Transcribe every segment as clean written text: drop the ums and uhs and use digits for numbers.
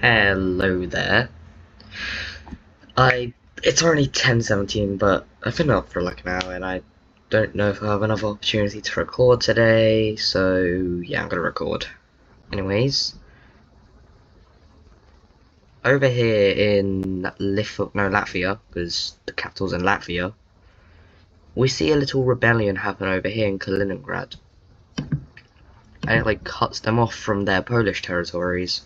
Hello there. It's only 10:17, but I've been up for like an hour and I don't know if I have another opportunity to record today, so yeah, I'm gonna record. Anyways, over here in Latvia, because the capital's in Latvia, we see a little rebellion happen over here in Kaliningrad. And it like cuts them off from their Polish territories.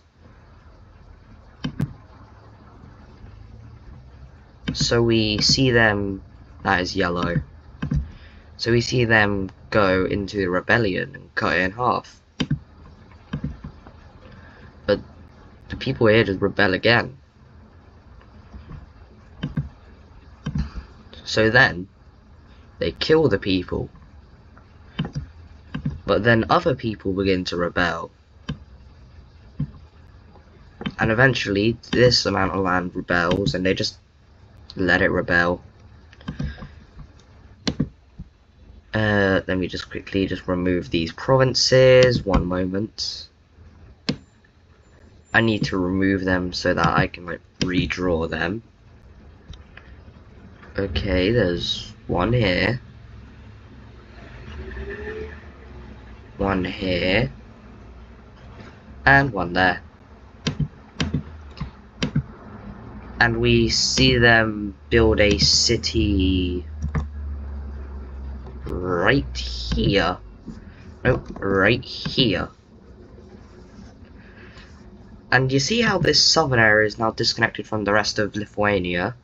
So we see them, that is yellow. So we see them go into the rebellion and cut it in half. But the people here just rebel again. So then, they kill the people. But then other people begin to rebel. And eventually, this amount of land rebels, and they just let it rebel. Let me just quickly remove these provinces. One moment. I need to remove them so that I can like redraw them. Okay, there's one here. One here. And one there. And we see them build a city right here. Nope, right here. And you see how this southern area is now disconnected from the rest of Lithuania?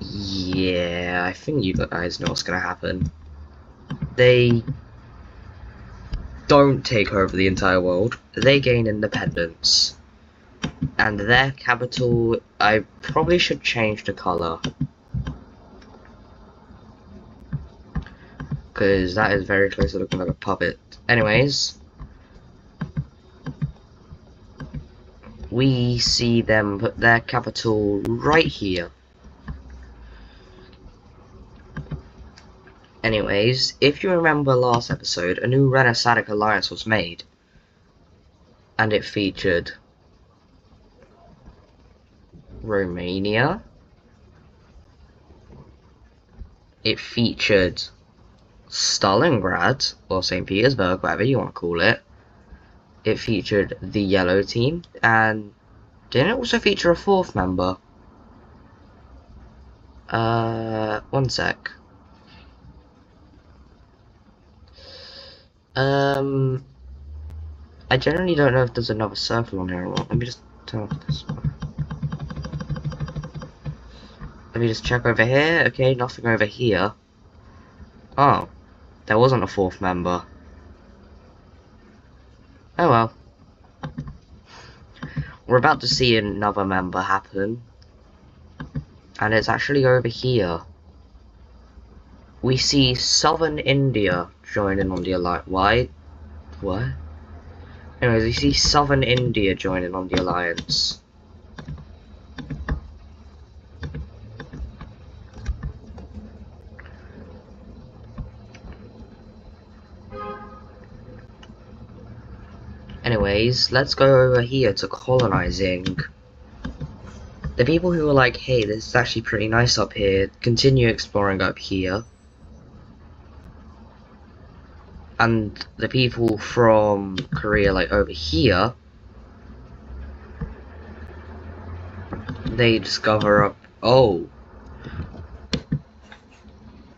Yeah, I think you guys know what's gonna happen. They don't take over the entire world. They gain independence. And their capital, I probably should change the color. Because that is very close to looking like a puppet. Anyways, we see them put their capital right here. Anyways, if you remember last episode, a new Renaissanic alliance was made. And it featured Romania. It featured Stalingrad, or St. Petersburg, whatever you want to call it. It featured the yellow team, and didn't it also feature a fourth member? One sec. I generally don't know if there's another circle on here or not. Let me just turn off this one. Let me just check over here. Okay, nothing over here. Oh, there wasn't a fourth member. Oh well. We're about to see another member happen. And it's actually over here. We see southern India joining on the alliance. Why? What? Anyways, we see southern India joining on the alliance. Anyways, let's go over here to colonizing. The people who are like, hey, this is actually pretty nice up here, continue exploring up here. And the people from Korea, like over here, they discover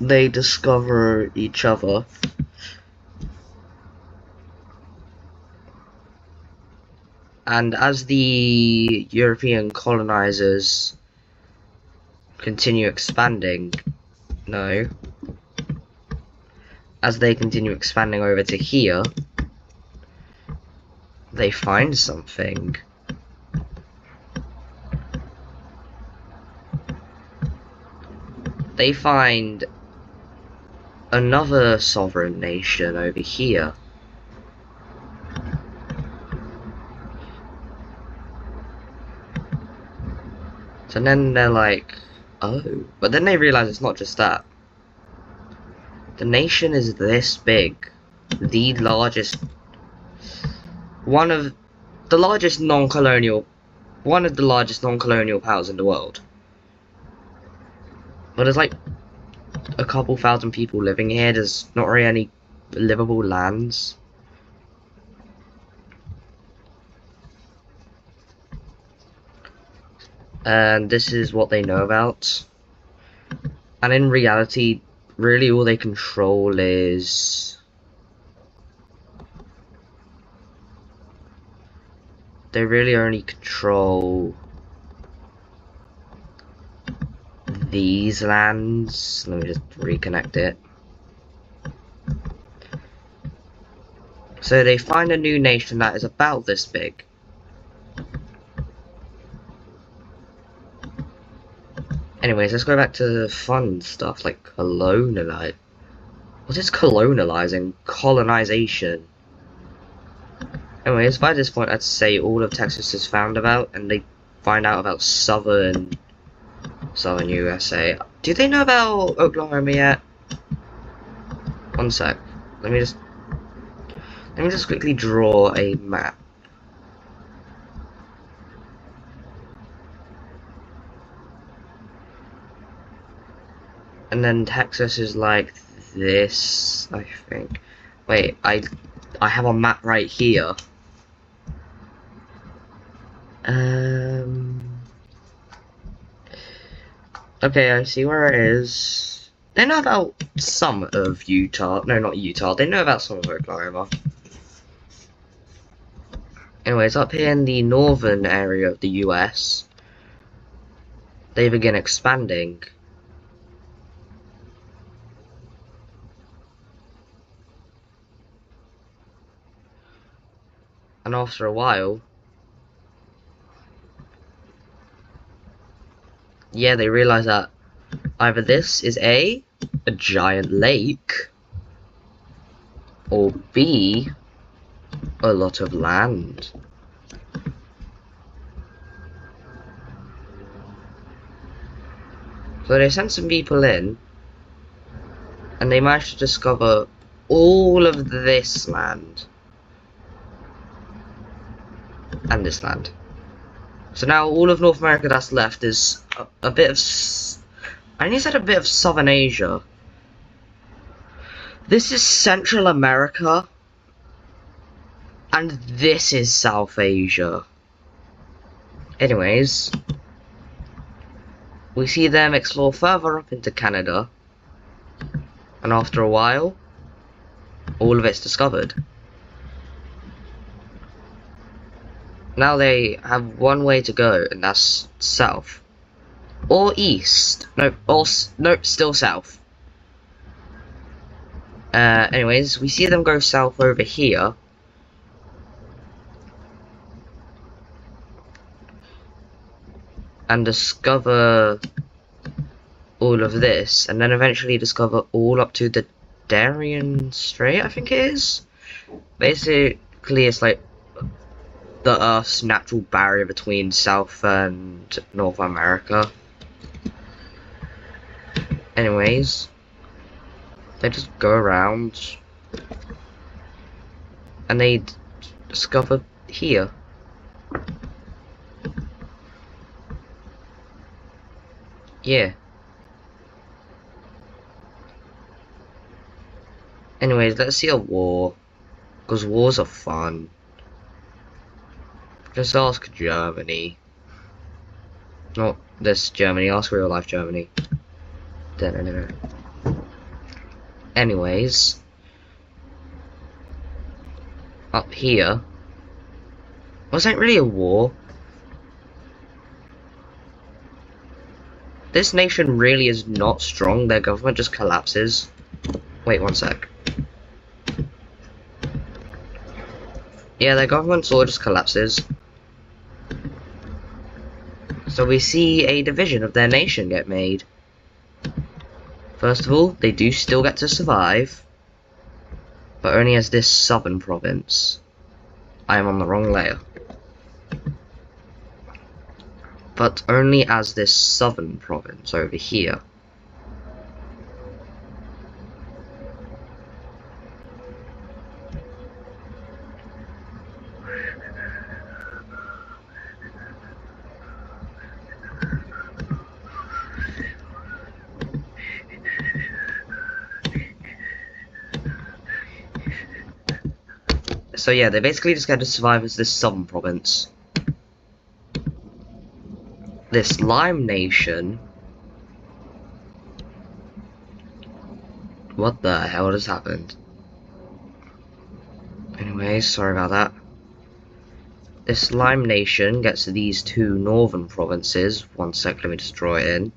they discover each other. And as the European colonizers continue expanding, as they continue expanding over to here, they find something. They find another sovereign nation over here. So then they're like, oh. But then they realize it's not just that. The nation is this big. The largest one of the largest non-colonial, one of the largest non-colonial powers in the world. But there's like a couple thousand people living here. There's not really any livable lands. And this is what they know about. And in reality, really all they control is... they really only control these lands. Let me just reconnect it. So they find a new nation that is about this big. Anyways, let's go back to the fun stuff, like colonialize. What is colonializing? Colonization. Anyways, by this point, I'd say all of Texas is found about, and they find out about southern USA. Do they know about Oklahoma yet? One sec. Let me just quickly draw a map. And then Texas is like this, I think. Wait, I have a map right here. Okay, I see where it is. They know about some of Utah. No, not Utah. They know about some of Oklahoma. Anyways, up here in the northern area of the US, they begin expanding. And after a while, yeah, they realize that either this is a giant lake, or B, a lot of land. So they sent some people in, and they managed to discover all of this land. And this land. So now all of North America that's left is a bit of... I only said a bit of Southern Asia. This is Central America. And this is South Asia. Anyways, we see them explore further up into Canada. And after a while, all of it's discovered. Now they have one way to go, and that's south. Or east. Nope, still south. Anyways, we see them go south over here. And discover all of this, and then eventually discover all up to the Darien Strait, I think it is. Basically, it's like the Earth's natural barrier between South and North America. Anyways, they just go around and they discover here. Yeah. Anyways, let's see a war, because wars are fun. Just ask Germany. Not this Germany, ask real life Germany. No. Anyways, up here, was ain't really a war. This nation really is not strong, their government just collapses. Wait one sec. Yeah, their government sort of just collapses. So we see a division of their nation get made. First of all, they do still get to survive, but only as this southern province. I am on the wrong layer. But only as this southern province over here. So yeah, they basically just get to survive as this southern province. This Lime Nation. What the hell just happened? Anyway, sorry about that. This Lime Nation gets these two northern provinces. One sec, let me just draw it in.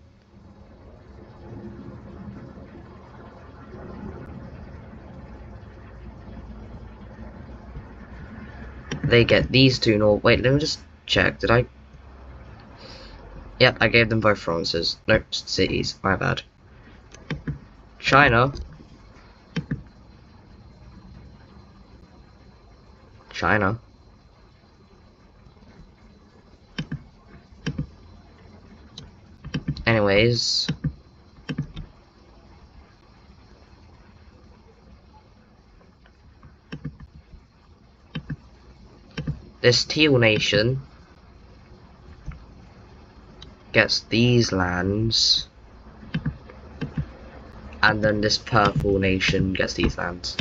They get these two north. Wait, let me just check. Did I? Yep, I gave them both provinces. Nope, cities. My bad. China. China. Anyways. This Teal Nation gets these lands. And then this Purple Nation gets these lands.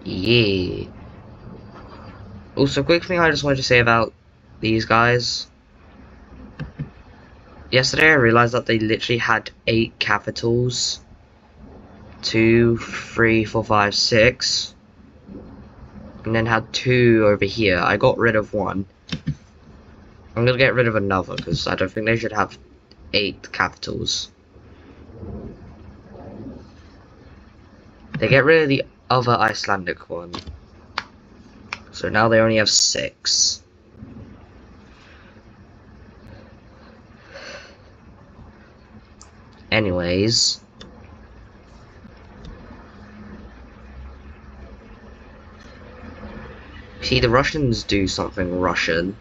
Yeah. Also, quick thing I just wanted to say about these guys. Yesterday I realized that they literally had 8 capitals. 2, 3, 4, 5, 6. And then had 2 over here. I got rid of one. I'm gonna get rid of another because I don't think they should have 8 capitals. They get rid of the other Icelandic one. So now they only have 6. Anyways. See, the Russians do something Russian.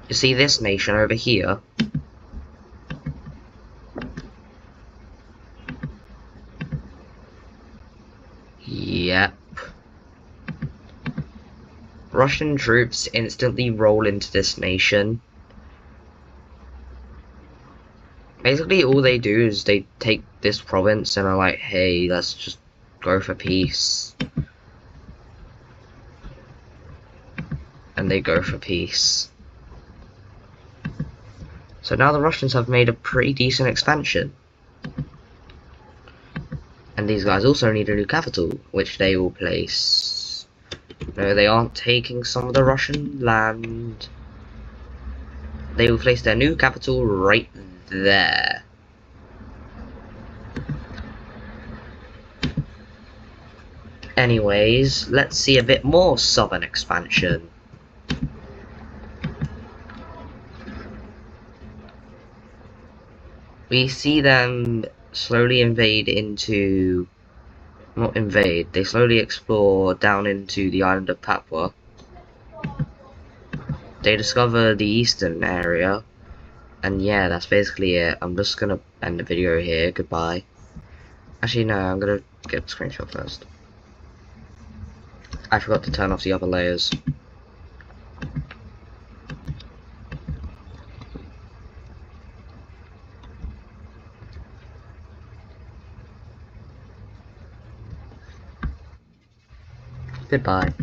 You see this nation over here? Yep. Russian troops instantly roll into this nation. Basically, all they do is they take this province and are like, hey, let's just go for peace. And they go for peace. So now the Russians have made a pretty decent expansion. And these guys also need a new capital, which they will place. No, they aren't taking some of the Russian land. They will place their new capital right there. Anyways, let's see a bit more southern expansion. We see them slowly invade into... not invade, they slowly explore down into the island of Papua. They discover the eastern area. And yeah, that's basically it. I'm just gonna end the video here. Goodbye. Actually, no, I'm gonna get a screenshot first. I forgot to turn off the other layers. Goodbye.